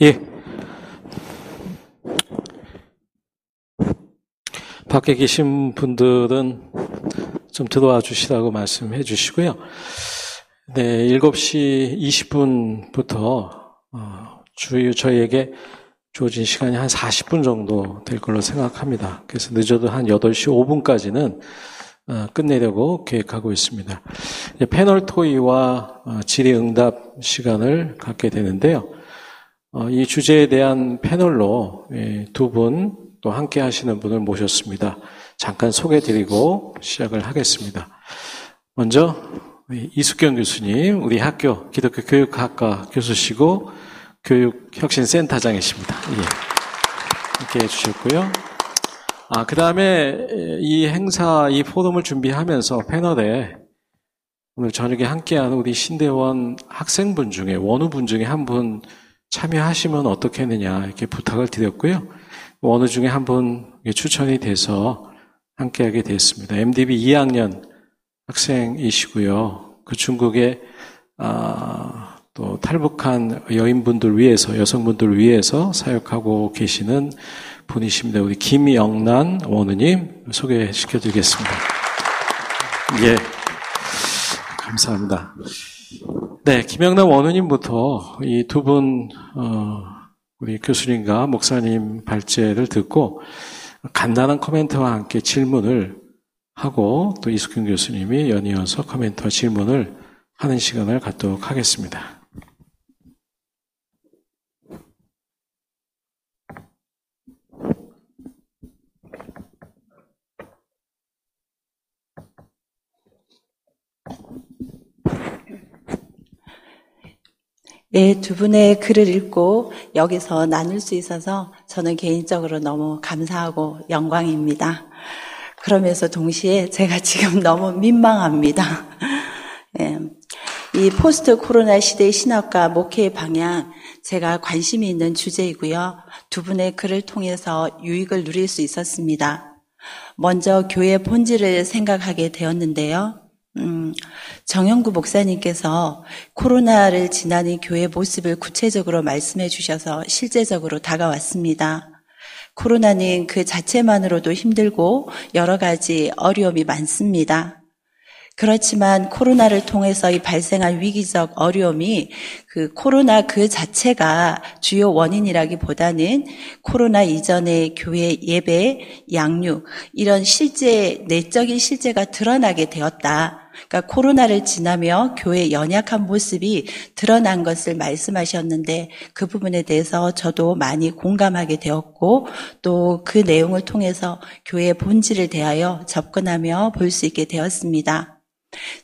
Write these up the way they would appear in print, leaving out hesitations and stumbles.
예. 밖에 계신 분들은 좀 들어와 주시라고 말씀해 주시고요. 네, 7시 20분부터 저희에게 주어진 시간이 한 40분 정도 될 걸로 생각합니다. 그래서 늦어도 한 8시 5분까지는 끝내려고 계획하고 있습니다. 패널 토의와 질의응답 시간을 갖게 되는데요. 이 주제에 대한 패널로 두 분 또 함께 하시는 분을 모셨습니다. 잠깐 소개드리고 시작을 하겠습니다. 먼저 이숙경 교수님, 우리 학교 기독교 교육학과 교수시고 교육혁신센터장이십니다. 이렇게 해주셨고요. 그 다음에 이 행사, 이 포럼을 준비하면서 패널에 오늘 저녁에 함께하는 우리 신대원 학생분 중에, 원우분 중에 한 분 참여하시면 어떻겠느냐 이렇게 부탁을 드렸고요. 원우 중에 한 분 추천이 돼서 함께하게 됐습니다. MDB 2학년 학생이시고요. 그 중국의 또 탈북한 여인분들 위해서, 여성분들 위해서 사역하고 계시는 분이십니다. 우리 김영란 원우님 소개시켜드리겠습니다. 예, 감사합니다. 네, 김영란 원우님부터 이 두 분 우리 교수님과 목사님 발제를 듣고 간단한 코멘트와 함께 질문을 하고 또 이숙경 교수님이 연이어서 코멘트와 질문을 하는 시간을 갖도록 하겠습니다. 네, 두 분의 글을 읽고 여기서 나눌 수 있어서 저는 개인적으로 너무 감사하고 영광입니다. 그러면서 동시에 제가 지금 너무 민망합니다. 네, 이 포스트 코로나 시대의 신학과 목회의 방향, 제가 관심이 있는 주제이고요. 두 분의 글을 통해서 유익을 누릴 수 있었습니다. 먼저 교회 본질을 생각하게 되었는데요. 정영구 목사님께서 코로나를 지나는 교회 모습을 구체적으로 말씀해 주셔서 실제적으로 다가왔습니다. 코로나는 그 자체만으로도 힘들고 여러 가지 어려움이 많습니다. 그렇지만 코로나를 통해서 이 발생한 위기적 어려움이 그 코로나 그 자체가 주요 원인이라기보다는 코로나 이전의 교회 예배, 양육 이런 실제 내적인 실제가 드러나게 되었다. 그러니까 코로나를 지나며 교회의 연약한 모습이 드러난 것을 말씀하셨는데 그 부분에 대해서 저도 많이 공감하게 되었고 또 그 내용을 통해서 교회의 본질을 대하여 접근하며 볼 수 있게 되었습니다.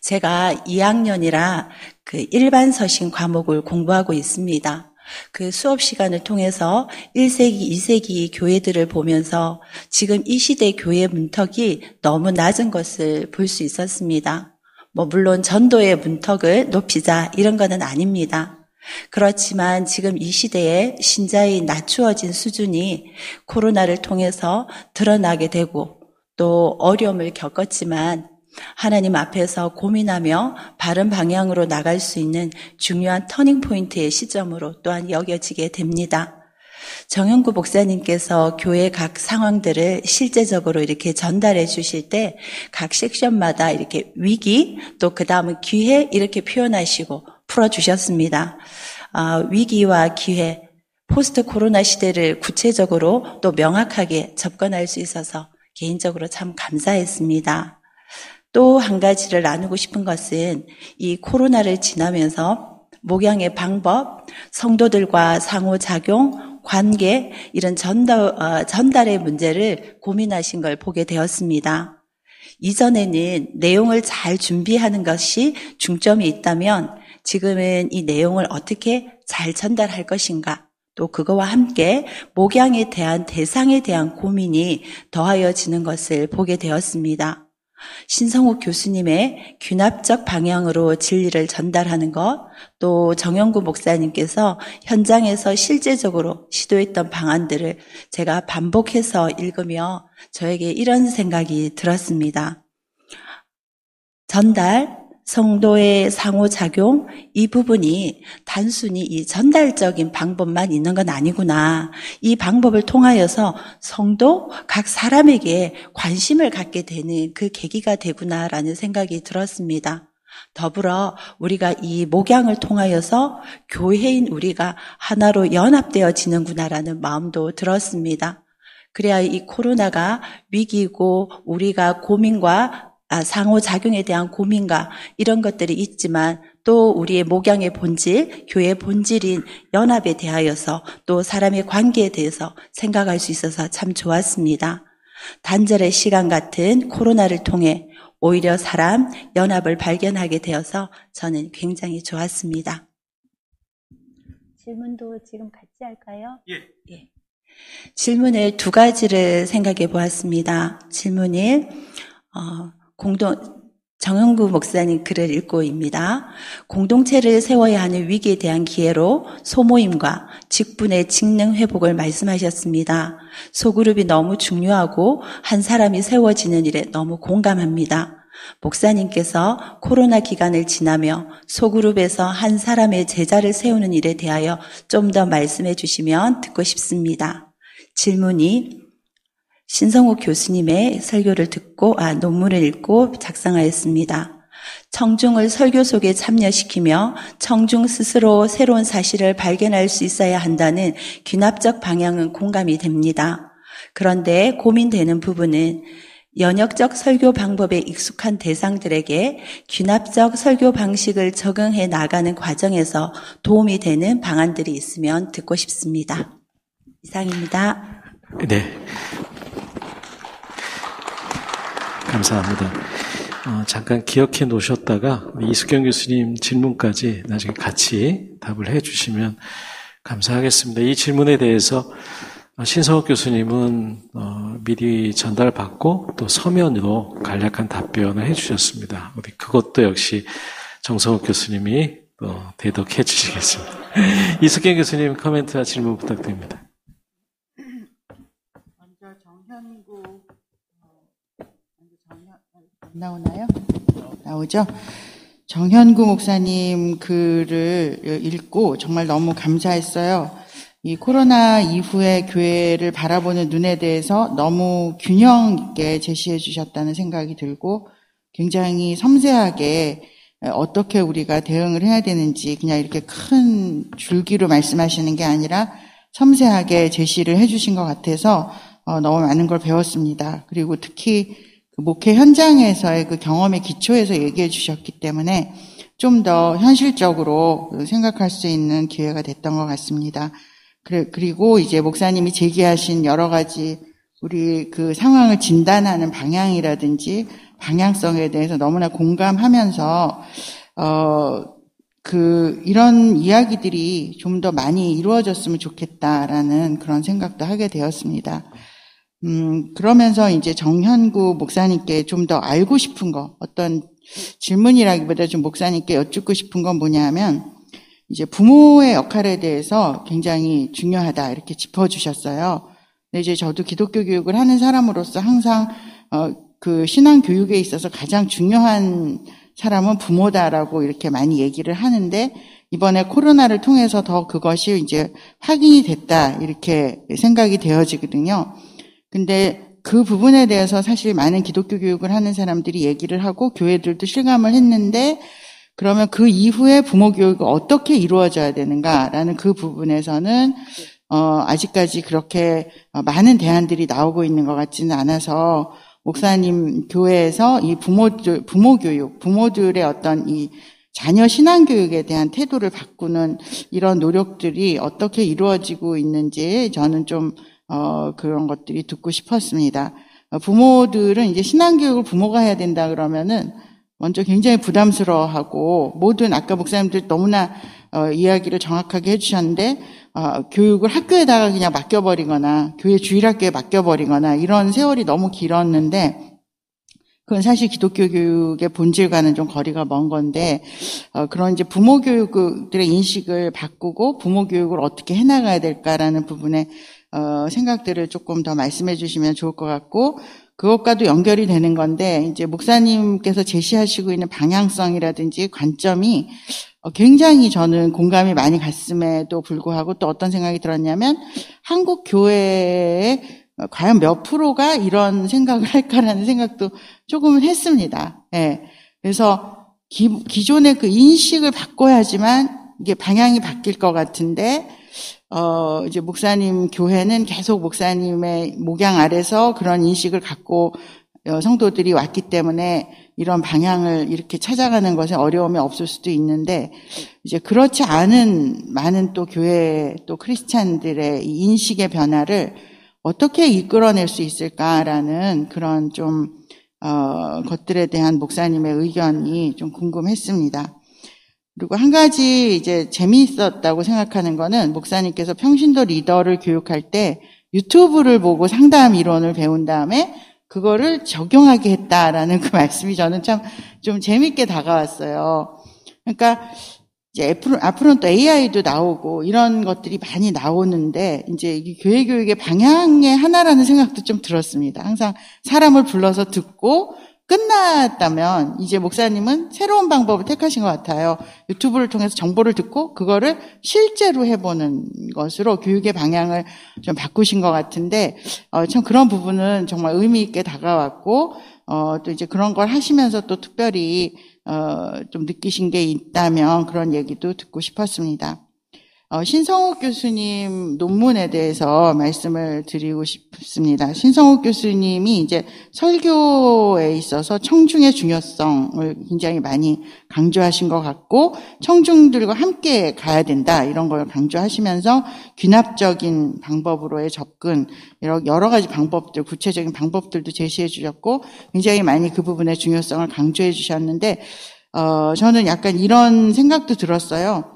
제가 2학년이라 그 일반 서신 과목을 공부하고 있습니다. 그 수업 시간을 통해서 1세기, 2세기 교회들을 보면서 지금 이 시대 교회 문턱이 너무 낮은 것을 볼 수 있었습니다. 물론 전도의 문턱을 높이자 이런 거는 아닙니다. 그렇지만 지금 이 시대에 신자의 낮추어진 수준이 코로나를 통해서 드러나게 되고 또 어려움을 겪었지만 하나님 앞에서 고민하며 바른 방향으로 나갈 수 있는 중요한 터닝포인트의 시점으로 또한 여겨지게 됩니다. 정영구 목사님께서 교회 각 상황들을 실제적으로 이렇게 전달해 주실 때 각 섹션마다 이렇게 위기 또 그 다음은 기회 이렇게 표현하시고 풀어주셨습니다. 위기와 기회, 포스트 코로나 시대를 구체적으로 또 명확하게 접근할 수 있어서 개인적으로 참 감사했습니다. 또 한 가지를 나누고 싶은 것은 이 코로나를 지나면서 목양의 방법, 성도들과 상호작용, 관계 이런 전달의 문제를 고민하신 걸 보게 되었습니다. 이전에는 내용을 잘 준비하는 것이 중점이 있다면 지금은 이 내용을 어떻게 잘 전달할 것인가 또 그거와 함께 목양에 대한 대상에 대한 고민이 더하여지는 것을 보게 되었습니다. 신성욱 교수님의 균합적 방향으로 진리를 전달하는 것, 또 정영구 목사님께서 현장에서 실제적으로 시도했던 방안들을 제가 반복해서 읽으며 저에게 이런 생각이 들었습니다. 전달, 성도의 상호작용, 이 부분이 단순히 이 전달적인 방법만 있는 건 아니구나. 이 방법을 통하여서 성도 각 사람에게 관심을 갖게 되는 그 계기가 되구나라는 생각이 들었습니다. 더불어 우리가 이 목양을 통하여서 교회인 우리가 하나로 연합되어지는구나라는 마음도 들었습니다. 그래야 이 코로나가 위기이고 우리가 고민과 상호작용에 대한 고민과 이런 것들이 있지만 또 우리의 목양의 본질, 교회의 본질인 연합에 대하여서 또 사람의 관계에 대해서 생각할 수 있어서 참 좋았습니다. 단절의 시간 같은 코로나를 통해 오히려 사람 연합을 발견하게 되어서 저는 굉장히 좋았습니다. 질문도 지금 같이 할까요? 예. 질문을 두 가지를 생각해 보았습니다. 질문 1, 정영구 목사님 글을 읽고입니다. 공동체를 세워야 하는 위기에 대한 기회로 소모임과 직분의 직능 회복을 말씀하셨습니다. 소그룹이 너무 중요하고 한 사람이 세워지는 일에 너무 공감합니다. 목사님께서 코로나 기간을 지나며 소그룹에서 한 사람의 제자를 세우는 일에 대하여 좀 더 말씀해 주시면 듣고 싶습니다. 질문이 신성욱 교수님의 설교를 듣고 논문을 읽고 작성하였습니다. 청중을 설교 속에 참여시키며 청중 스스로 새로운 사실을 발견할 수 있어야 한다는 귀납적 방향은 공감이 됩니다. 그런데 고민되는 부분은 연역적 설교 방법에 익숙한 대상들에게 귀납적 설교 방식을 적응해 나가는 과정에서 도움이 되는 방안들이 있으면 듣고 싶습니다. 이상입니다. 네. 감사합니다. 잠깐 기억해 놓으셨다가 우리 이수경 교수님 질문까지 나중에 같이 답을 해 주시면 감사하겠습니다. 이 질문에 대해서 신성욱 교수님은 미리 전달받고 또 서면으로 간략한 답변을 해 주셨습니다. 우리 그것도 역시 정성욱 교수님이 또 대독해 주시겠습니다. 이수경 교수님 코멘트와 질문 부탁드립니다. 먼저 정현구 나오나요? 나오죠? 정현구 목사님 글을 읽고 정말 너무 감사했어요. 이 코로나 이후에 교회를 바라보는 눈에 대해서 너무 균형 있게 제시해 주셨다는 생각이 들고 굉장히 섬세하게 어떻게 우리가 대응을 해야 되는지 그냥 이렇게 큰 줄기로 말씀하시는 게 아니라 섬세하게 제시를 해 주신 것 같아서 너무 많은 걸 배웠습니다. 그리고 특히 그 목회 현장에서의 그 경험의 기초에서 얘기해 주셨기 때문에 좀 더 현실적으로 생각할 수 있는 기회가 됐던 것 같습니다. 그리고 이제 목사님이 제기하신 여러 가지 우리 그 상황을 진단하는 방향이라든지 방향성에 대해서 너무나 공감하면서 이런 이야기들이 좀 더 많이 이루어졌으면 좋겠다라는 그런 생각도 하게 되었습니다. 그러면서 이제 정현구 목사님께 좀 더 알고 싶은 거, 어떤 질문이라기보다 좀 목사님께 여쭙고 싶은 건 뭐냐면, 이제 부모의 역할에 대해서 굉장히 중요하다, 이렇게 짚어주셨어요. 근데 이제 저도 기독교 교육을 하는 사람으로서 항상, 그 신앙 교육에 있어서 가장 중요한 사람은 부모다라고 이렇게 많이 얘기를 하는데, 이번에 코로나를 통해서 더 그것이 이제 확인이 됐다, 이렇게 생각이 되어지거든요. 근데 그 부분에 대해서 사실 많은 기독교 교육을 하는 사람들이 얘기를 하고 교회들도 실감을 했는데 그러면 그 이후에 부모 교육이 어떻게 이루어져야 되는가라는 그 부분에서는 아직까지 그렇게 많은 대안들이 나오고 있는 것 같지는 않아서 목사님 교회에서 이 부모 교육, 부모들의 어떤 이 자녀 신앙 교육에 대한 태도를 바꾸는 이런 노력들이 어떻게 이루어지고 있는지 저는 좀 그런 것들이 듣고 싶었습니다. 부모들은 이제 신앙교육을 부모가 해야 된다 그러면은 먼저 굉장히 부담스러워하고 모든 아까 목사님들 너무나 이야기를 정확하게 해주셨는데 교육을 학교에다가 그냥 맡겨버리거나 교회 주일학교에 맡겨버리거나 이런 세월이 너무 길었는데 그건 사실 기독교 교육의 본질과는 좀 거리가 먼 건데 그런 이제 부모 교육들의 인식을 바꾸고 부모 교육을 어떻게 해나가야 될까라는 부분에 생각들을 조금 더 말씀해 주시면 좋을 것 같고, 그것과도 연결이 되는 건데, 이제 목사님께서 제시하시고 있는 방향성이라든지 관점이 굉장히 저는 공감이 많이 갔음에도 불구하고 또 어떤 생각이 들었냐면, 한국 교회에 과연 몇 프로가 이런 생각을 할까라는 생각도 조금은 했습니다. 예. 그래서 기존의 그 인식을 바꿔야지만 이게 방향이 바뀔 것 같은데, 이제 목사님 교회는 계속 목사님의 목양 아래서 그런 인식을 갖고 성도들이 왔기 때문에 이런 방향을 이렇게 찾아가는 것에 어려움이 없을 수도 있는데, 이제 그렇지 않은 많은 또 교회 또 크리스찬들의 이 인식의 변화를 어떻게 이끌어낼 수 있을까라는 그런 좀 것들에 대한 목사님의 의견이 좀 궁금했습니다. 그리고 한 가지 이제 재미있었다고 생각하는 거는, 목사님께서 평신도 리더를 교육할 때 유튜브를 보고 상담 이론을 배운 다음에 그거를 적용하게 했다라는 그 말씀이 저는 참 좀 재미있게 다가왔어요. 그러니까 이제 앞으로는 또 AI도 나오고 이런 것들이 많이 나오는데, 이제 이 교회 교육의 방향의 하나라는 생각도 좀 들었습니다. 항상 사람을 불러서 듣고 끝났다면, 이제 목사님은 새로운 방법을 택하신 것 같아요. 유튜브를 통해서 정보를 듣고 그거를 실제로 해보는 것으로 교육의 방향을 좀 바꾸신 것 같은데, 참 그런 부분은 정말 의미 있게 다가왔고, 또 이제 그런 걸 하시면서 또 특별히 좀 느끼신 게 있다면 그런 얘기도 듣고 싶었습니다. 신성욱 교수님 논문에 대해서 말씀을 드리고 싶습니다. 신성욱 교수님이 이제 설교에 있어서 청중의 중요성을 굉장히 많이 강조하신 것 같고, 청중들과 함께 가야 된다 이런 걸 강조하시면서 귀납적인 방법으로의 접근, 여러 가지 방법들, 구체적인 방법들도 제시해 주셨고, 굉장히 많이 그 부분의 중요성을 강조해 주셨는데, 저는 약간 이런 생각도 들었어요.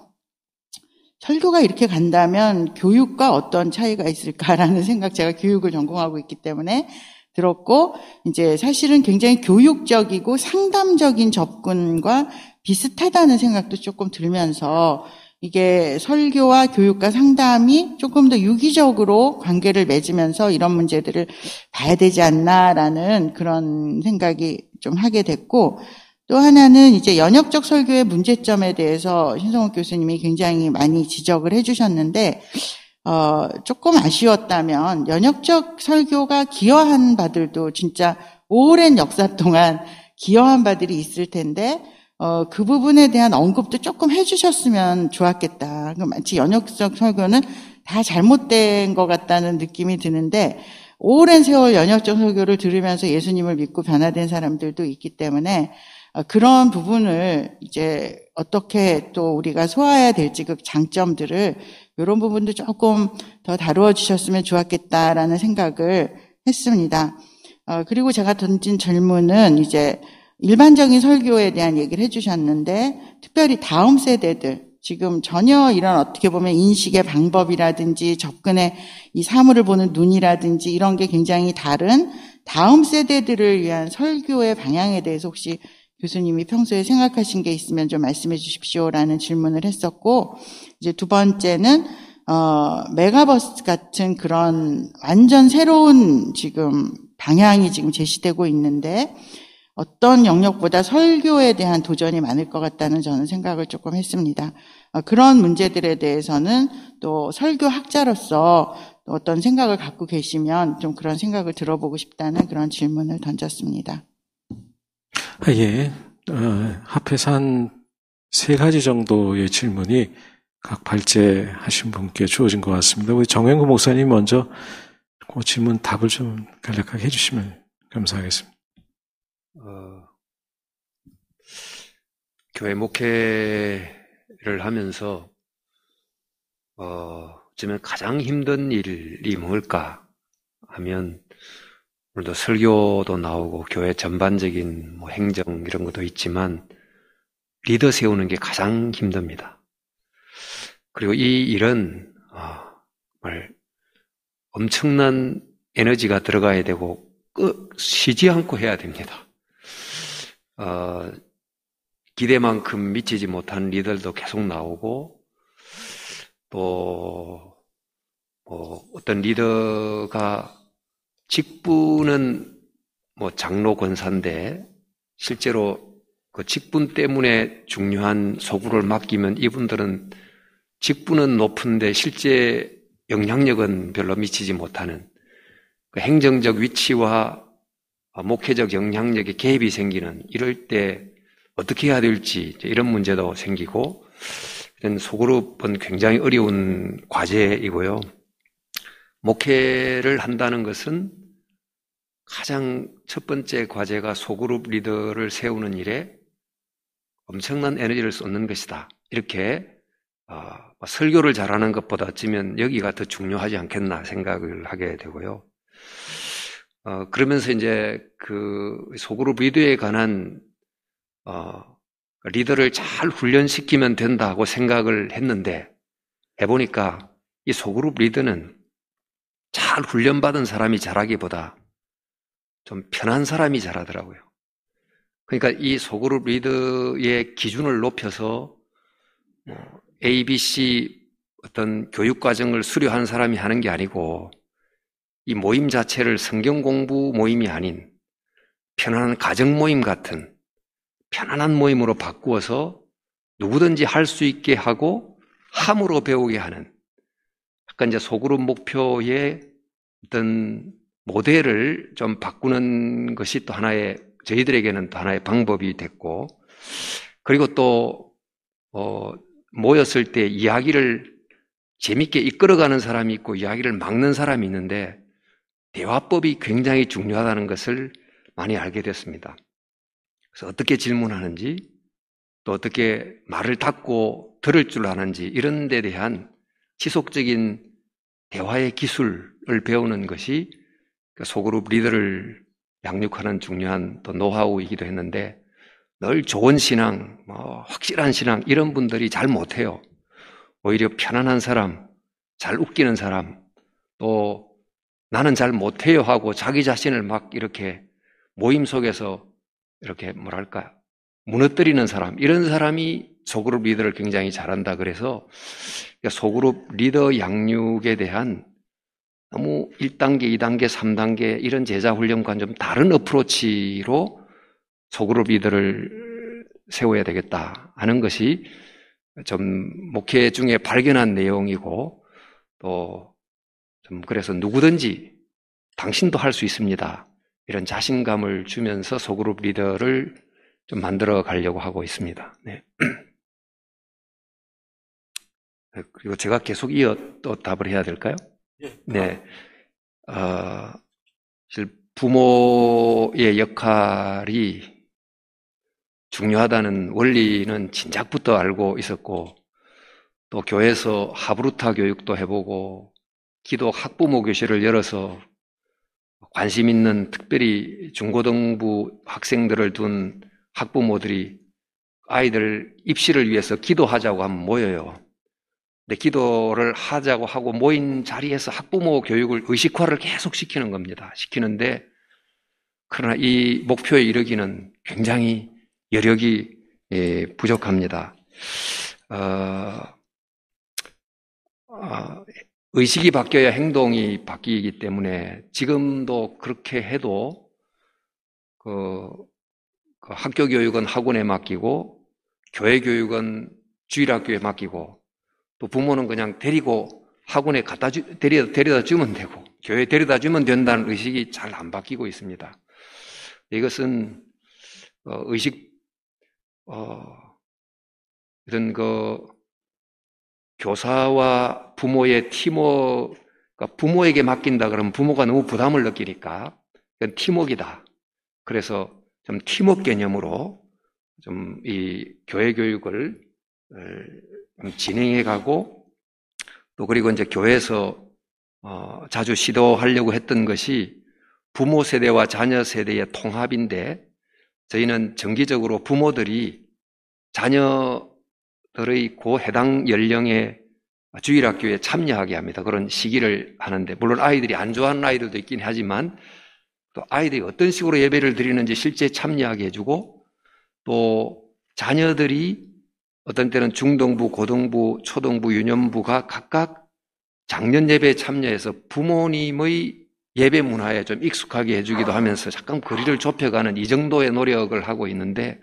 설교가 이렇게 간다면 교육과 어떤 차이가 있을까라는 생각, 제가 교육을 전공하고 있기 때문에 들었고, 이제 사실은 굉장히 교육적이고 상담적인 접근과 비슷하다는 생각도 조금 들면서, 이게 설교와 교육과 상담이 조금 더 유기적으로 관계를 맺으면서 이런 문제들을 봐야 되지 않나라는 그런 생각이 좀 하게 됐고, 또 하나는 이제 연역적 설교의 문제점에 대해서 신성욱 교수님이 굉장히 많이 지적을 해주셨는데, 조금 아쉬웠다면 연역적 설교가 기여한 바들도 진짜 오랜 역사 동안 기여한 바들이 있을 텐데, 그 부분에 대한 언급도 조금 해주셨으면 좋았겠다. 마치 연역적 설교는 다 잘못된 것 같다는 느낌이 드는데, 오랜 세월 연역적 설교를 들으면서 예수님을 믿고 변화된 사람들도 있기 때문에, 그런 부분을 이제 어떻게 또 우리가 소화해야 될지 그 장점들을, 이런 부분도 조금 더 다루어 주셨으면 좋았겠다라는 생각을 했습니다. 그리고 제가 던진 질문은 이제 일반적인 설교에 대한 얘기를 해주셨는데, 특별히 다음 세대들, 지금 전혀 이런 어떻게 보면 인식의 방법이라든지 접근의 이 사물을 보는 눈이라든지 이런 게 굉장히 다른 다음 세대들을 위한 설교의 방향에 대해서 혹시 교수님이 평소에 생각하신 게 있으면 좀 말씀해 주십시오라는 질문을 했었고, 이제 두 번째는 메가버스 같은 그런 완전 새로운 지금 방향이 지금 제시되고 있는데, 어떤 영역보다 설교에 대한 도전이 많을 것 같다는 저는 생각을 조금 했습니다. 그런 문제들에 대해서는 또 설교학자로서 또 어떤 생각을 갖고 계시면 좀 그런 생각을 들어보고 싶다는 그런 질문을 던졌습니다. 예. 합해서 한 3가지 정도의 질문이 각 발제하신 분께 주어진 것 같습니다. 우리 정현구 목사님 먼저 그 질문 답을 좀 간략하게 해주시면 감사하겠습니다. 교회 목회를 하면서 어쩌면 가장 힘든 일이 뭘까 하면, 오늘도 설교도 나오고 교회 전반적인 뭐 행정 이런 것도 있지만 리더 세우는 게 가장 힘듭니다. 그리고 이 일은 정말 엄청난 에너지가 들어가야 되고 쉬지 않고 해야 됩니다. 기대만큼 미치지 못한 리더들도 계속 나오고, 또 어떤 리더가 직분은 뭐 장로 권사인데 실제로 그 직분 때문에 중요한 소구를 맡기면 이분들은 직분은 높은데 실제 영향력은 별로 미치지 못하는 그 행정적 위치와 목회적 영향력에 갭이 생기는 이럴 때 어떻게 해야 될지 이런 문제도 생기고 이런 소그룹은 굉장히 어려운 과제이고요. 목회를 한다는 것은 가장 첫 번째 과제가 소그룹 리더를 세우는 일에 엄청난 에너지를 쏟는 것이다. 이렇게 설교를 잘하는 것보다 어쩌면 여기가 더 중요하지 않겠나 생각을 하게 되고요. 그러면서 이제 그 소그룹 리더에 관한 리더를 잘 훈련시키면 된다고 생각을 했는데 해보니까 이 소그룹 리더는 잘 훈련받은 사람이 잘하기보다 좀 편한 사람이 잘하더라고요. 그러니까 이 소그룹 리더의 기준을 높여서 ABC 어떤 교육과정을 수료한 사람이 하는 게 아니고 이 모임 자체를 성경 공부 모임이 아닌 편안한 가정 모임 같은 편안한 모임으로 바꾸어서 누구든지 할 수 있게 하고 함으로 배우게 하는 약간 이제 소그룹 목표의 어떤 모델을 좀 바꾸는 것이 또 하나의 저희들에게는 또 하나의 방법이 됐고 그리고 또 모였을 때 이야기를 재밌게 이끌어가는 사람이 있고 이야기를 막는 사람이 있는데 대화법이 굉장히 중요하다는 것을 많이 알게 됐습니다. 그래서 어떻게 질문하는지 또 어떻게 말을 닫고 들을 줄 아는지 이런 데 대한 지속적인 대화의 기술을 배우는 것이 소그룹 리더를 양육하는 중요한 또 노하우이기도 했는데 늘 좋은 신앙, 확실한 신앙 이런 분들이 잘 못해요. 오히려 편안한 사람, 잘 웃기는 사람, 또 나는 잘 못해요 하고 자기 자신을 막 이렇게 모임 속에서 이렇게 뭐랄까 무너뜨리는 사람 이런 사람이 소그룹 리더를 굉장히 잘한다 그래서 소그룹 리더 양육에 대한 너무 1단계, 2단계, 3단계 이런 제자 훈련과는 좀 다른 어프로치로 소그룹 리더를 세워야 되겠다 하는 것이 좀 목회 중에 발견한 내용이고 또 좀 그래서 누구든지 당신도 할 수 있습니다. 이런 자신감을 주면서 소그룹 리더를 좀 만들어 가려고 하고 있습니다. 네. 그리고 제가 계속 이어 또 답을 해야 될까요? 네. 부모의 역할이 중요하다는 원리는 진작부터 알고 있었고, 또 교회에서 하브루타 교육도 해보고, 기도 학부모 교실을 열어서 관심 있는 특별히 중고등부 학생들을 둔 학부모들이 아이들 입시를 위해서 기도하자고 하면 모여요. 근데 기도를 하자고 하고 모인 자리에서 학부모 교육을 의식화를 계속 시키는 겁니다. 시키는데 그러나 이 목표에 이르기는 굉장히 여력이 부족합니다. 의식이 바뀌어야 행동이 바뀌기 때문에 지금도 그렇게 해도 그 학교 교육은 학원에 맡기고 교회 교육은 주일학교에 맡기고 또 부모는 그냥 데리고 학원에 데려다 주면 되고 교회에 데려다 주면 된다는 의식이 잘 안 바뀌고 있습니다. 이것은 이런 교사와 부모의 팀워크, 그러니까 부모에게 맡긴다 그러면 부모가 너무 부담을 느끼니까 이건 팀워크이다. 그래서 좀 팀워크 개념으로 좀 이 교회 교육을 좀 진행해 가고 또 그리고 이제 교회에서 자주 시도하려고 했던 것이 부모 세대와 자녀 세대의 통합인데 저희는 정기적으로 부모들이 자녀들의 그 해당 연령의 주일학교에 참여하게 합니다. 그런 시기를 하는데 물론 아이들이 안 좋아하는 아이들도 있긴 하지만 또 아이들이 어떤 식으로 예배를 드리는지 실제 참여하게 해주고 또 자녀들이 어떤 때는 중등부, 고등부, 초등부, 유년부가 각각 작년 예배에 참여해서 부모님의 예배 문화에 좀 익숙하게 해주기도 하면서 잠깐 거리를 좁혀가는 이 정도의 노력을 하고 있는데,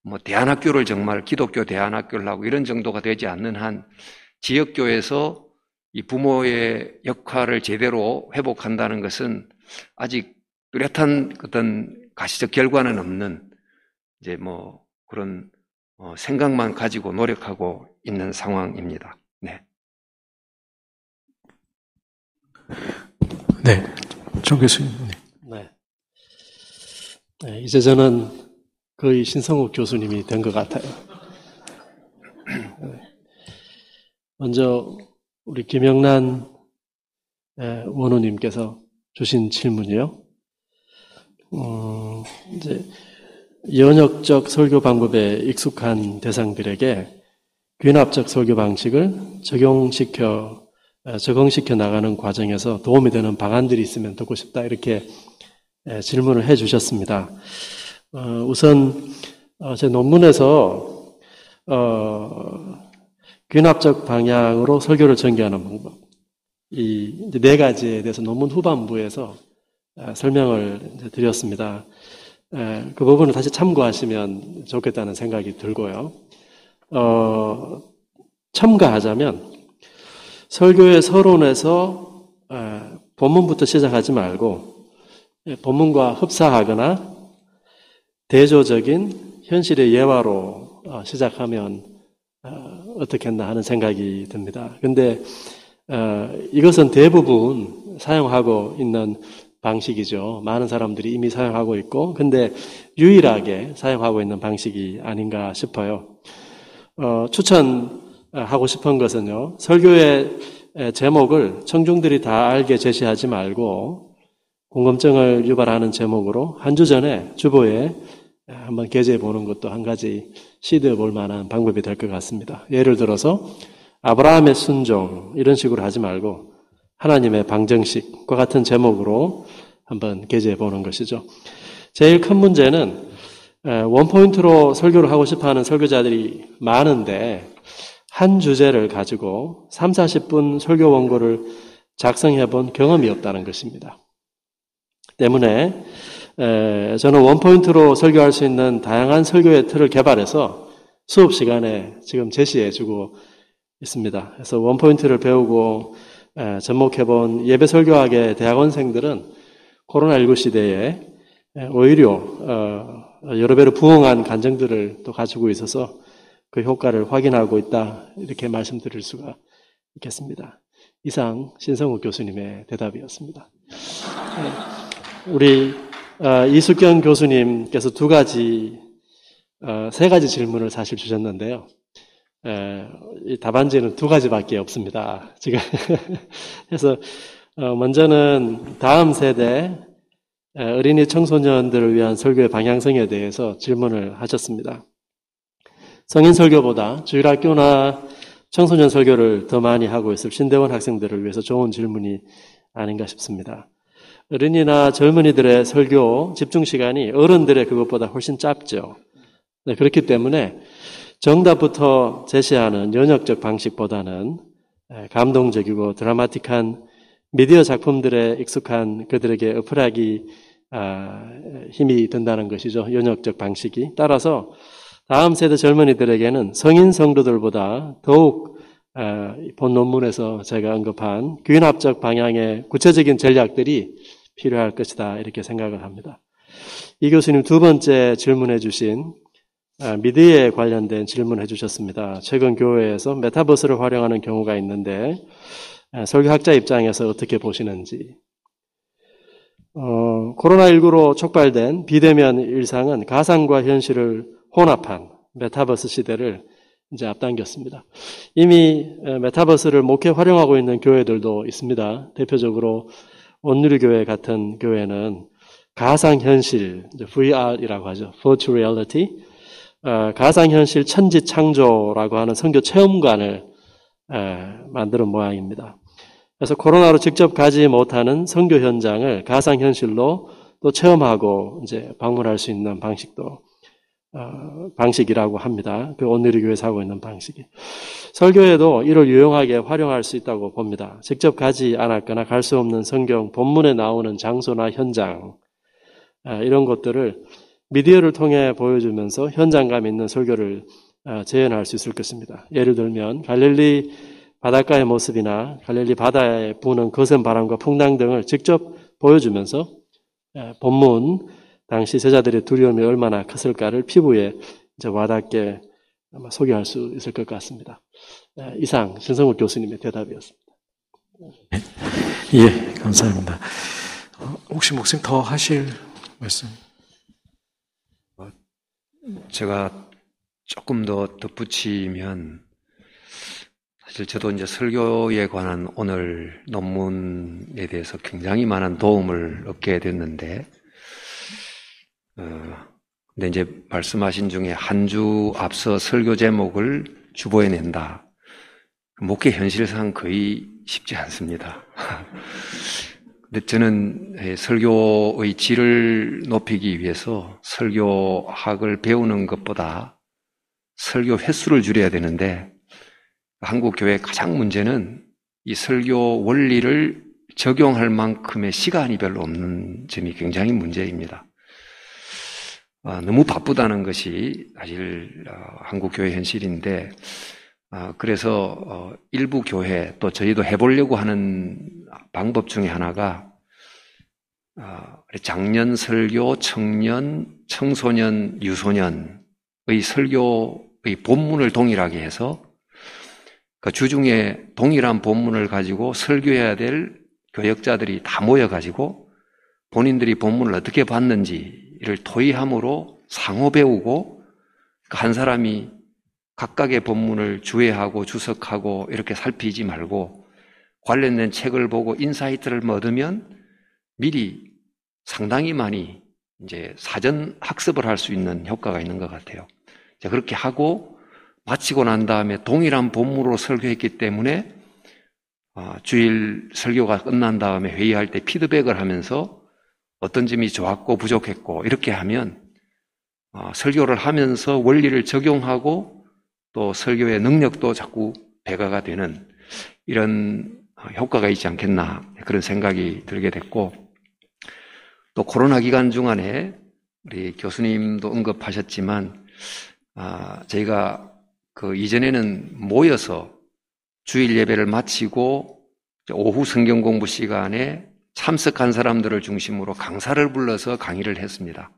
뭐 대안학교를 정말 기독교 대안학교를 하고 이런 정도가 되지 않는 한 지역교회에서 이 부모의 역할을 제대로 회복한다는 것은 아직 뚜렷한 어떤 가시적 결과는 없는 이제 뭐 그런 생각만 가지고 노력하고 있는 상황입니다. 네. 네, 정 교수님. 네. 네, 이제 저는 거의 신성욱 교수님이 된 것 같아요. 먼저 우리 김영란 원우님께서 주신 질문이요. 이제 연역적 설교 방법에 익숙한 대상들에게 귀납적 설교 방식을 적용시켜 나가는 과정에서 도움이 되는 방안들이 있으면 듣고 싶다, 이렇게 질문을 해 주셨습니다. 우선 제 논문에서 귀납적 방향으로 설교를 전개하는 방법, 이 네 가지에 대해서 논문 후반부에서 설명을 드렸습니다. 그 부분을 다시 참고하시면 좋겠다는 생각이 들고요. 첨가하자면 설교의 서론에서 본문부터 시작하지 말고 본문과 흡사하거나 대조적인 현실의 예화로 시작하면 어떻겠나 하는 생각이 듭니다. 근데 이것은 대부분 사용하고 있는 방식이죠. 많은 사람들이 이미 사용하고 있고, 근데 유일하게 사용하고 있는 방식이 아닌가 싶어요. 추천하고 싶은 것은요, 설교의 제목을 청중들이 다 알게 제시하지 말고 궁금증을 유발하는 제목으로 한 주 전에 주보에 한번 게재해 보는 것도 한 가지 시도해 볼 만한 방법이 될 것 같습니다. 예를 들어서 아브라함의 순종, 이런 식으로 하지 말고 하나님의 방정식과 같은 제목으로 한번 게재해 보는 것이죠. 제일 큰 문제는 원포인트로 설교를 하고 싶어하는 설교자들이 많은데 한 주제를 가지고 30-40분 설교 원고를 작성해 본 경험이 없다는 것입니다. 때문에 저는 원포인트로 설교할 수 있는 다양한 설교의 틀을 개발해서 수업 시간에 지금 제시해 주고 있습니다. 그래서 원포인트를 배우고 접목해본 예배 설교학의 대학원생들은 코로나19 시대에 오히려 여러 배로 부응한 간증들을 또 가지고 있어서 그 효과를 확인하고 있다, 이렇게 말씀드릴 수가 있겠습니다. 이상 신성욱 교수님의 대답이었습니다. 우리 이숙경 교수님께서 세 가지 질문을 사실 주셨는데요. 이 답안지는 2가지밖에 없습니다. 지금 그래서 먼저는 다음 세대 어린이 청소년들을 위한 설교의 방향성에 대해서 질문을 하셨습니다. 성인 설교보다 주일학교나 청소년 설교를 더 많이 하고 있을 신대원 학생들을 위해서 좋은 질문이 아닌가 싶습니다. 어린이나 젊은이들의 설교 집중 시간이 어른들의 그것보다 훨씬 짧죠. 네, 그렇기 때문에 정답부터 제시하는 연역적 방식보다는 감동적이고 드라마틱한 미디어 작품들에 익숙한 그들에게 어플하기 힘이 든다는 것이죠. 연역적 방식이. 따라서 다음 세대 젊은이들에게는 성인 성도들보다 더욱 본 논문에서 제가 언급한 귀납적 방향의 구체적인 전략들이 필요할 것이다, 이렇게 생각을 합니다. 이 교수님 2번째 질문해 주신 미디어에 관련된 질문해 주셨습니다. 최근 교회에서 메타버스를 활용하는 경우가 있는데 설교학자 입장에서 어떻게 보시는지. 코로나19로 촉발된 비대면 일상은 가상과 현실을 혼합한 메타버스 시대를 이제 앞당겼습니다. 이미 메타버스를 목회 활용하고 있는 교회들도 있습니다. 대표적으로 온누리교회 같은 교회는 가상현실, VR이라고 하죠. Virtual Reality, 가상현실 천지창조라고 하는 선교 체험관을 만드는 모양입니다. 그래서 코로나로 직접 가지 못하는 선교 현장을 가상현실로 또 체험하고 이제 방문할 수 있는 방식도 방식이라고 합니다. 그 온누리 교회에서 하고 있는 방식이. 설교에도 이를 유용하게 활용할 수 있다고 봅니다. 직접 가지 않았거나 갈 수 없는 성경 본문에 나오는 장소나 현장, 이런 것들을 미디어를 통해 보여주면서 현장감 있는 설교를 재현할 수 있을 것입니다. 예를 들면 갈릴리 바닷가의 모습이나 갈릴리 바다에 부는 거센 바람과 풍랑 등을 직접 보여주면서 본문 당시 제자들의 두려움이 얼마나 컸을까를 피부에 이제 와닿게 아마 소개할 수 있을 것 같습니다. 이상 신성욱 교수님의 대답이었습니다. 예, 감사합니다. 혹시 목사님 더 하실 말씀? 제가 조금 더 덧붙이면, 사실 저도 이제 설교에 관한 오늘 논문에 대해서 굉장히 많은 도움을 얻게 됐는데, 근데 이제 말씀하신 중에 한 주 앞서 설교 제목을 주보에 낸다. 목회 현실상 거의 쉽지 않습니다. 근데 저는 설교의 질을 높이기 위해서 설교학을 배우는 것보다 설교 횟수를 줄여야 되는데, 한국 교회의 가장 문제는 이 설교 원리를 적용할 만큼의 시간이 별로 없는 점이 굉장히 문제입니다. 너무 바쁘다는 것이 사실 한국 교회 현실인데, 그래서 일부 교회, 또 저희도 해보려고 하는 방법 중에 하나가 장년 설교, 청년, 청소년, 유소년의 설교의 본문을 동일하게 해서 그 주중에 동일한 본문을 가지고 설교해야 될 교역자들이 다 모여가지고 본인들이 본문을 어떻게 봤는지를 토의함으로 상호 배우고, 한 사람이 각각의 본문을 주해하고 주석하고 이렇게 살피지 말고 관련된 책을 보고 인사이트를 얻으면 미리 상당히 많이 이제 사전 학습을 할 수 있는 효과가 있는 것 같아요. 자, 그렇게 하고 마치고 난 다음에 동일한 본문으로 설교했기 때문에 주일 설교가 끝난 다음에 회의할 때 피드백을 하면서 어떤 점이 좋았고 부족했고 이렇게 하면 설교를 하면서 원리를 적용하고 또 설교의 능력도 자꾸 배가가 되는 이런 효과가 있지 않겠나, 그런 생각이 들게 됐고, 또 코로나 기간 중간에 우리 교수님도 언급하셨지만 저희가 그 이전에는 모여서 주일 예배를 마치고 오후 성경 공부 시간에 참석한 사람들을 중심으로 강사를 불러서 강의를 했습니다.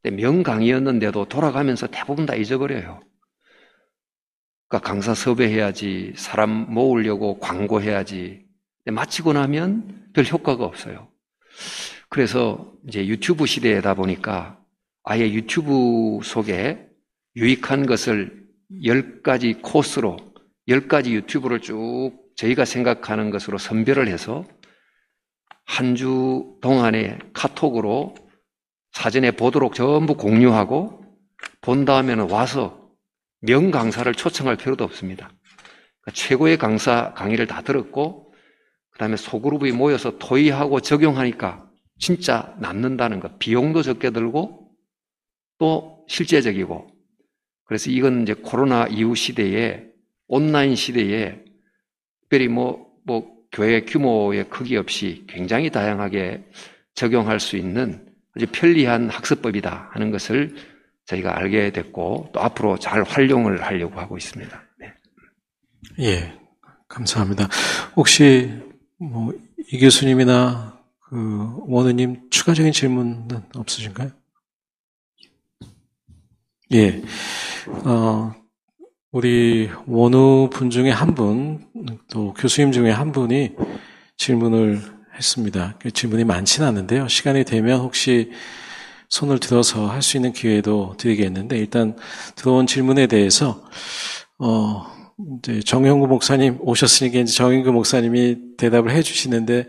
명강의였는데도 돌아가면서 대부분 다 잊어버려요. 그러니까 강사 섭외해야지, 사람 모으려고 광고해야지. 마치고 나면 별 효과가 없어요. 그래서 이제 유튜브 시대이다 보니까 아예 유튜브 속에 유익한 것을 10가지 코스로 10가지 유튜브를 쭉 저희가 생각하는 것으로 선별을 해서 한 주 동안에 카톡으로 사전에 보도록 전부 공유하고, 본 다음에는 와서 명강사를 초청할 필요도 없습니다. 그러니까 최고의 강사 강의를 다 들었고, 그 다음에 소그룹이 모여서 토의하고 적용하니까 진짜 남는다는 것. 비용도 적게 들고 또 실제적이고. 그래서 이건 이제 코로나 이후 시대에, 온라인 시대에 특별히 교회 규모의 크기 없이 굉장히 다양하게 적용할 수 있는 아주 편리한 학습법이다 하는 것을 저희가 알게 됐고, 또 앞으로 잘 활용을 하려고 하고 있습니다. 네. 예, 감사합니다. 혹시 이 교수님이나 원우님 추가적인 질문은 없으신가요? 예, 우리 원우 분 중에 한 분, 또 교수님 중에 한 분이 질문을 했습니다. 질문이 많지는 않은데요. 시간이 되면 혹시 손을 들어서 할 수 있는 기회도 드리겠는데, 일단 들어온 질문에 대해서 이제 정형구 목사님 오셨으니까 이제 정형구 목사님이 대답을 해주시는데,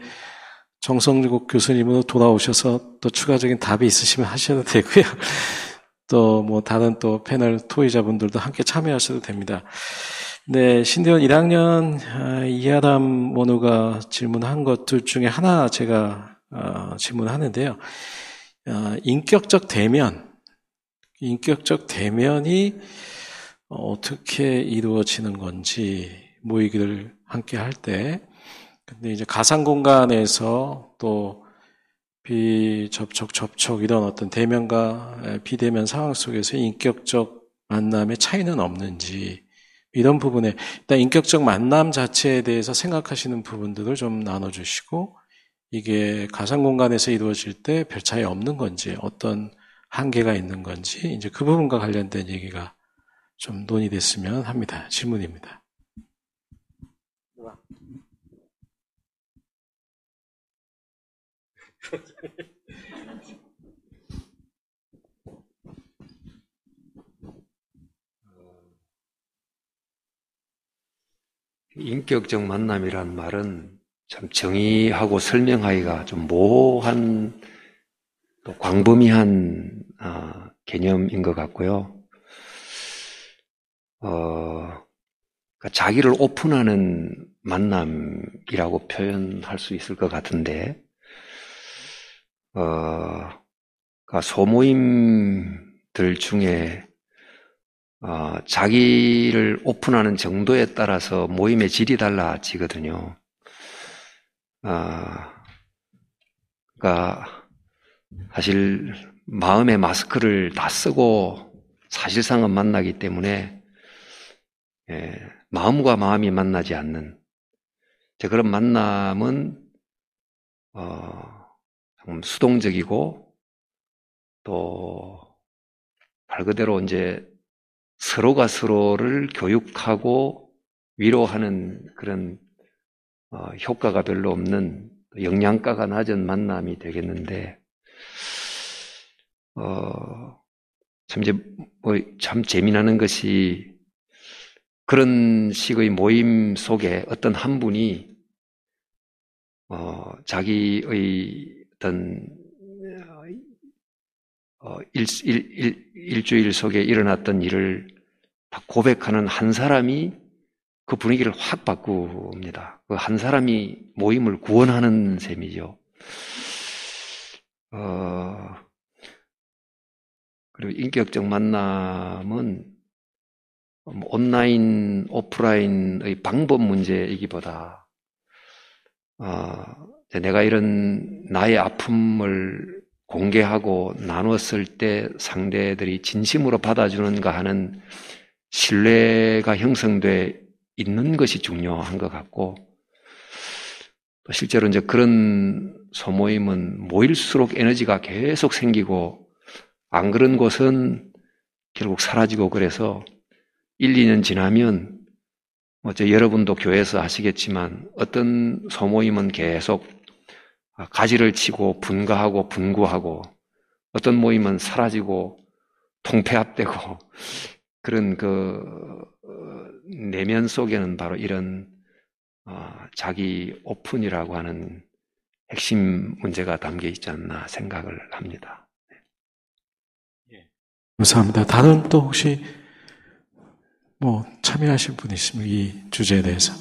정성국 교수님은 돌아오셔서 또 추가적인 답이 있으시면 하셔도 되고요. 또 다른 또 패널 토의자분들도 함께 참여하셔도 됩니다. 네, 신대원 1학년 이하람 원우가 질문한 것들 중에 하나 제가 질문하는데요. 인격적 대면, 인격적 대면이 어떻게 이루어지는 건지 모이기를 함께 할 때, 근데 이제 가상 공간에서 또 비접촉, 이런 어떤 대면과 비대면 상황 속에서 인격적 만남의 차이는 없는지, 이런 부분에 일단 인격적 만남 자체에 대해서 생각하시는 부분들을 좀 나눠주시고, 이게 가상 공간에서 이루어질 때 별 차이 없는 건지, 어떤 한계가 있는 건지, 이제 그 부분과 관련된 얘기가 좀 논의됐으면 합니다. 질문입니다. 인격적 만남이란 말은 참 정의하고 설명하기가 좀 모호한 또 광범위한 개념인 것 같고요. 그러니까 자기를 오픈하는 만남이라고 표현할 수 있을 것 같은데, 그러니까 소모임들 중에 자기를 오픈하는 정도에 따라서 모임의 질이 달라지거든요. 그러니까 사실 마음의 마스크를 다 쓰고 사실상은 만나기 때문에 마음과 마음이 만나지 않는 그런 만남은 수동적이고 또 말 그대로 이제 서로가 서로를 교육하고 위로하는 그런 효과가 별로 없는 영양가가 낮은 만남이 되겠는데, 참 재미나는 것이 그런 식의 모임 속에 어떤 한 분이 자기의 어떤 일주일 속에 일어났던 일을 다 고백하는 한 사람이 그 분위기를 확 바꿉니다. 그 한 사람이 모임을 구원하는 셈이죠. 그리고 인격적 만남은 온라인, 오프라인의 방법 문제이기보다 내가 이런 나의 아픔을 공개하고 나눴을 때 상대들이 진심으로 받아주는가 하는 신뢰가 형성돼 있는 것이 중요한 것 같고, 또 실제로 이제 그런 소모임은 모일수록 에너지가 계속 생기고, 안 그런 곳은 결국 사라지고, 그래서 1, 2년 지나면 여러분도 교회에서 아시겠지만 어떤 소모임은 계속 가지를 치고 분가하고 분구하고, 어떤 모임은 사라지고 통폐합되고, 그런 내면 속에는 바로 이런 자기 오픈이라고 하는 핵심 문제가 담겨 있지 않나 생각을 합니다. 감사합니다. 다른 또 혹시 참여하실 분 있으면 이 주제에 대해서.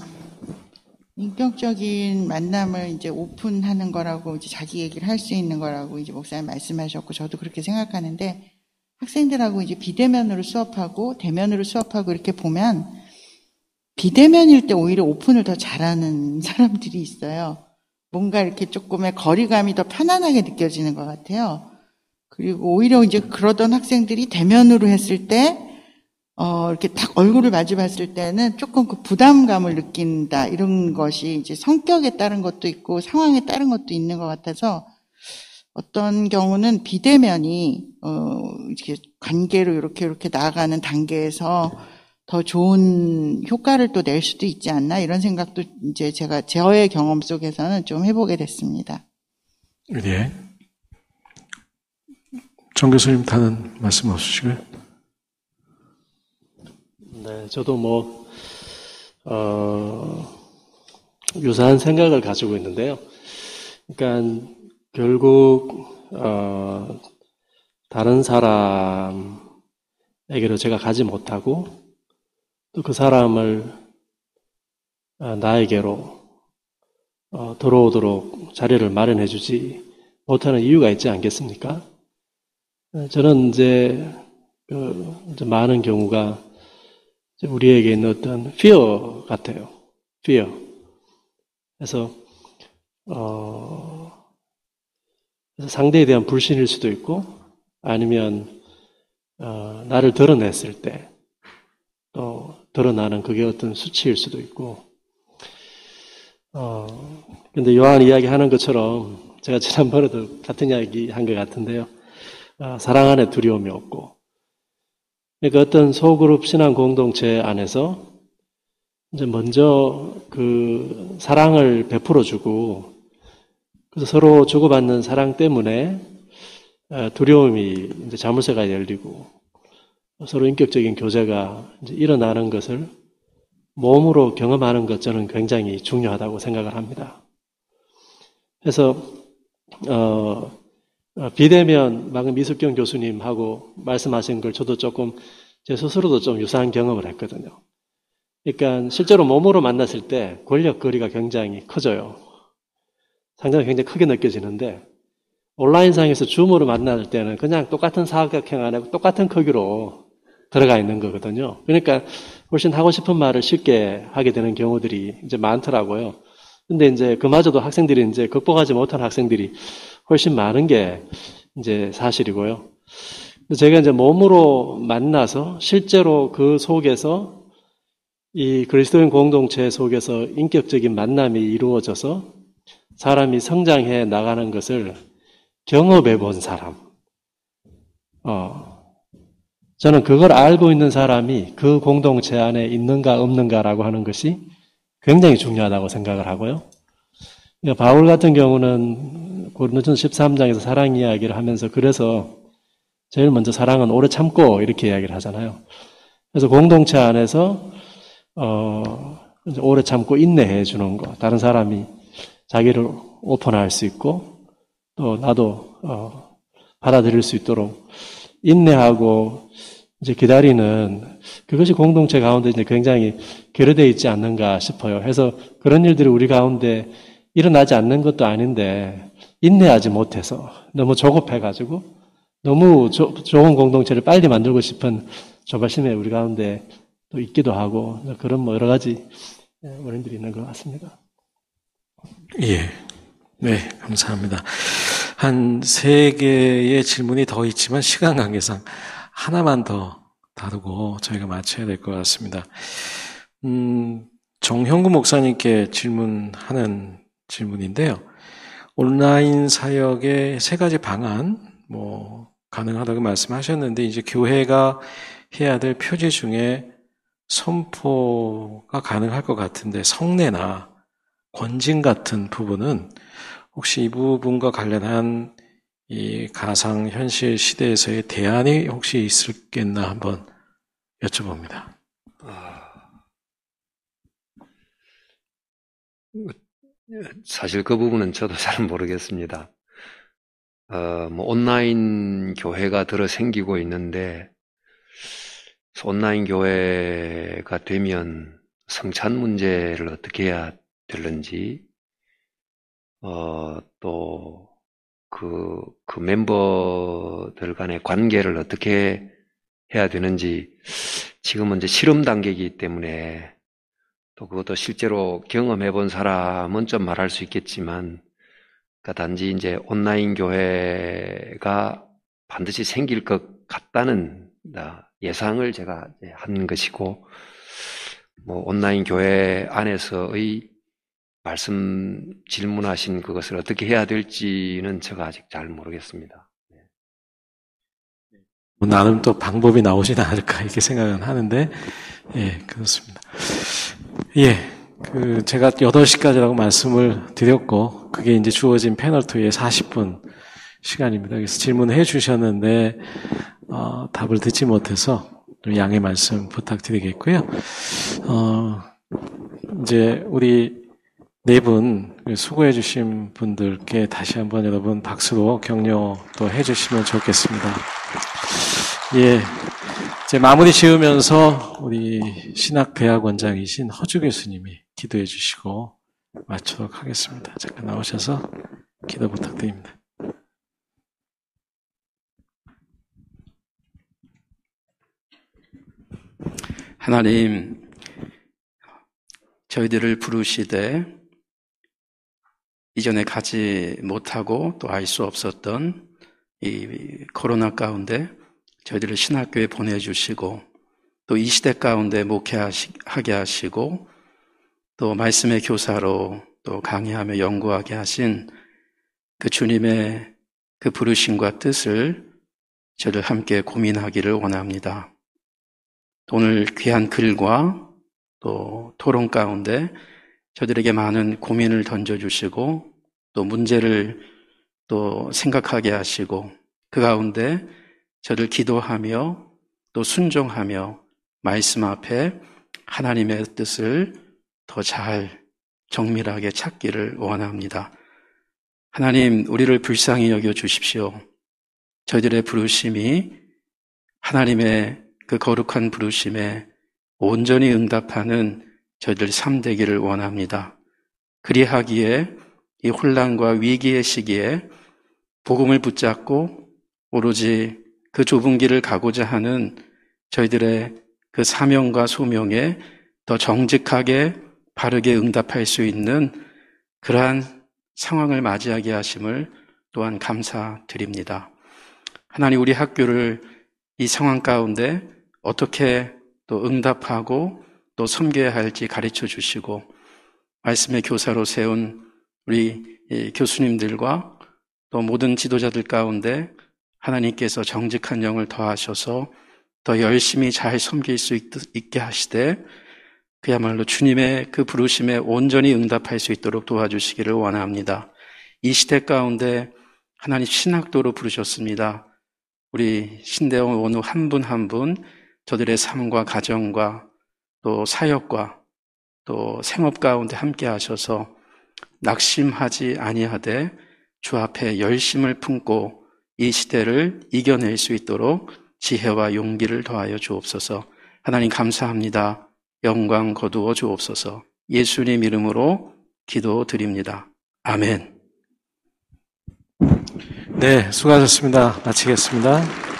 인격적인 만남을 이제 오픈하는 거라고, 이제 자기 얘기를 할 수 있는 거라고 이제 목사님 말씀하셨고, 저도 그렇게 생각하는데, 학생들하고 이제 비대면으로 수업하고 대면으로 수업하고 이렇게 보면 비대면일 때 오히려 오픈을 더 잘하는 사람들이 있어요. 뭔가 이렇게 조금의 거리감이 더 편안하게 느껴지는 것 같아요. 그리고 오히려 이제 그러던 학생들이 대면으로 했을 때 이렇게 딱 얼굴을 마주 봤을 때는 조금 그 부담감을 느낀다, 이런 것이 이제 성격에 따른 것도 있고 상황에 따른 것도 있는 것 같아서, 어떤 경우는 비대면이 이렇게 관계로 이렇게 나아가는 단계에서 더 좋은 효과를 또 낼 수도 있지 않나, 이런 생각도 이제 제가 저의 경험 속에서는 좀 해보게 됐습니다. 네. 정 교수님 다른 말씀 없으시고요? 네, 저도 유사한 생각을 가지고 있는데요. 그러니까 결국 다른 사람에게로 제가 가지 못하고, 또 그 사람을 나에게로 들어오도록 자리를 마련해 주지 못하는 이유가 있지 않겠습니까? 저는 이제 이제 많은 경우가 이제 우리에게 있는 어떤 fear 같아요. fear. 그래서 그래서 상대에 대한 불신일 수도 있고, 아니면 나를 드러냈을 때 또 드러나는 그게 어떤 수치일 수도 있고, 근데 요한 이야기 하는 것처럼 제가 지난번에도 같은 이야기 한 것 같은데요. 사랑 안에 두려움이 없고, 그러니까 어떤 소그룹 신앙 공동체 안에서 이제 먼저 그 사랑을 베풀어주고, 그래서 서로 주고받는 사랑 때문에 두려움이 이제 자물쇠가 열리고 서로 인격적인 교제가 이제 일어나는 것을 몸으로 경험하는 것 저는 굉장히 중요하다고 생각을 합니다. 그래서 비대면 방금 이숙경 교수님하고 말씀하신 걸 저도 조금 제 스스로도 좀 유사한 경험을 했거든요. 그러니까 실제로 몸으로 만났을 때 권력 거리가 굉장히 커져요. 상당히 굉장히 크게 느껴지는데, 온라인상에서 줌으로 만날 때는 그냥 똑같은 사각형 안에 똑같은 크기로 들어가 있는 거거든요. 그러니까 훨씬 하고 싶은 말을 쉽게 하게 되는 경우들이 이제 많더라고요. 근데 이제 그마저도 학생들이 이제 극복하지 못한 학생들이 훨씬 많은 게 이제 사실이고요. 제가 이제 몸으로 만나서 실제로 그 속에서 이 그리스도인 공동체 속에서 인격적인 만남이 이루어져서 사람이 성장해 나가는 것을 경험해 본 사람. 저는 그걸 알고 있는 사람이 그 공동체 안에 있는가 없는가라고 하는 것이 굉장히 중요하다고 생각을 하고요. 그러니까 바울 같은 경우는 고린도전서 13장에서 사랑 이야기를 하면서 그래서 제일 먼저 사랑은 오래 참고 이렇게 이야기를 하잖아요. 그래서 공동체 안에서 이제 오래 참고 인내해 주는 거, 다른 사람이 자기를 오픈할 수 있고 또 나도 받아들일 수 있도록 인내하고 이제 기다리는 그것이 공동체 가운데 이제 굉장히 결여되어 있지 않는가 싶어요. 해서 그런 일들이 우리 가운데 일어나지 않는 것도 아닌데 인내하지 못해서 너무 조급해가지고 너무 좋은 공동체를 빨리 만들고 싶은 조바심에 우리 가운데 또 있기도 하고 그런 뭐 여러 가지 원인들이 있는 것 같습니다. 예. 네, 감사합니다. 한 3개의 질문이 더 있지만 시간 관계상 하나만 더 다루고 저희가 마쳐야 될 것 같습니다. 정형구 목사님께 질문하는 질문인데요. 온라인 사역의 3가지 방안, 가능하다고 말씀하셨는데, 이제 교회가 해야 될 표지 중에 선포가 가능할 것 같은데, 성례나 권징 같은 부분은 혹시 이 부분과 관련한 이 가상 현실 시대에서의 대안이 혹시 있을겠나 한번 여쭤봅니다. 사실 그 부분은 저도 잘 모르겠습니다. 온라인 교회가 들어 생기고 있는데, 온라인 교회가 되면 성찬 문제를 어떻게 해야 되는지, 또, 그 멤버들 간의 관계를 어떻게 해야 되는지, 지금은 이제 실험 단계이기 때문에, 또 그것도 실제로 경험해 본 사람은 좀 말할 수 있겠지만, 그러니까 단지 이제 온라인 교회가 반드시 생길 것 같다는 예상을 제가 한 것이고, 온라인 교회 안에서의 말씀 질문하신 그것을 어떻게 해야 될지는 제가 아직 잘 모르겠습니다. 나름 또 방법이 나오진 않을까 이렇게 생각은 하는데, 예, 그렇습니다. 예, 제가 8시까지라고 말씀을 드렸고, 그게 이제 주어진 패널2의 40분 시간입니다. 그래서 질문해 주셨는데, 답을 듣지 못해서 양해 말씀 부탁드리겠고요. 이제 우리 4분 수고해 주신 분들께 다시 한번 여러분 박수로 격려도 해 주시면 좋겠습니다. 예. 이제 마무리 지으면서 우리 신학대학원장이신 허주 교수님이 기도해 주시고 마치도록 하겠습니다. 잠깐 나오셔서 기도 부탁드립니다. 하나님, 저희들을 부르시되 이전에 가지 못하고 또 알 수 없었던 이 코로나 가운데 저희들을 신학교에 보내주시고 또 이 시대 가운데 목회하게 하시고 또 말씀의 교사로 또 강의하며 연구하게 하신 그 주님의 그 부르심과 뜻을 저희들 함께 고민하기를 원합니다. 오늘 귀한 글과 또 토론 가운데 저들에게 많은 고민을 던져주시고 또 문제를 또 생각하게 하시고 그 가운데 저를 기도하며 또 순종하며 말씀 앞에 하나님의 뜻을 더 잘 정밀하게 찾기를 원합니다. 하나님, 우리를 불쌍히 여겨 주십시오. 저희들의 부르심이 하나님의 그 거룩한 부르심에 온전히 응답하는 저희들 삶 되기를 원합니다. 그리하기에 이 혼란과 위기의 시기에 복음을 붙잡고 오로지 그 좁은 길을 가고자 하는 저희들의 그 사명과 소명에 더 정직하게 바르게 응답할 수 있는 그러한 상황을 맞이하게 하심을 또한 감사드립니다. 하나님, 우리 학교를 이 상황 가운데 어떻게 또 응답하고 또 섬겨야 할지 가르쳐 주시고 말씀의 교사로 세운 우리 교수님들과 또 모든 지도자들 가운데 하나님께서 정직한 영을 더하셔서 더 열심히 잘 섬길 수 있게 하시되 그야말로 주님의 그 부르심에 온전히 응답할 수 있도록 도와주시기를 원합니다. 이 시대 가운데 하나님 신학도로 부르셨습니다. 우리 신대원 원우 한 분 한 분 저들의 삶과 가정과 또 사역과 또 생업 가운데 함께 하셔서 낙심하지 아니하되 주 앞에 열심을 품고 이 시대를 이겨낼 수 있도록 지혜와 용기를 더하여 주옵소서. 하나님 감사합니다. 영광 거두어 주옵소서. 예수님 이름으로 기도드립니다. 아멘. 네, 수고하셨습니다. 마치겠습니다.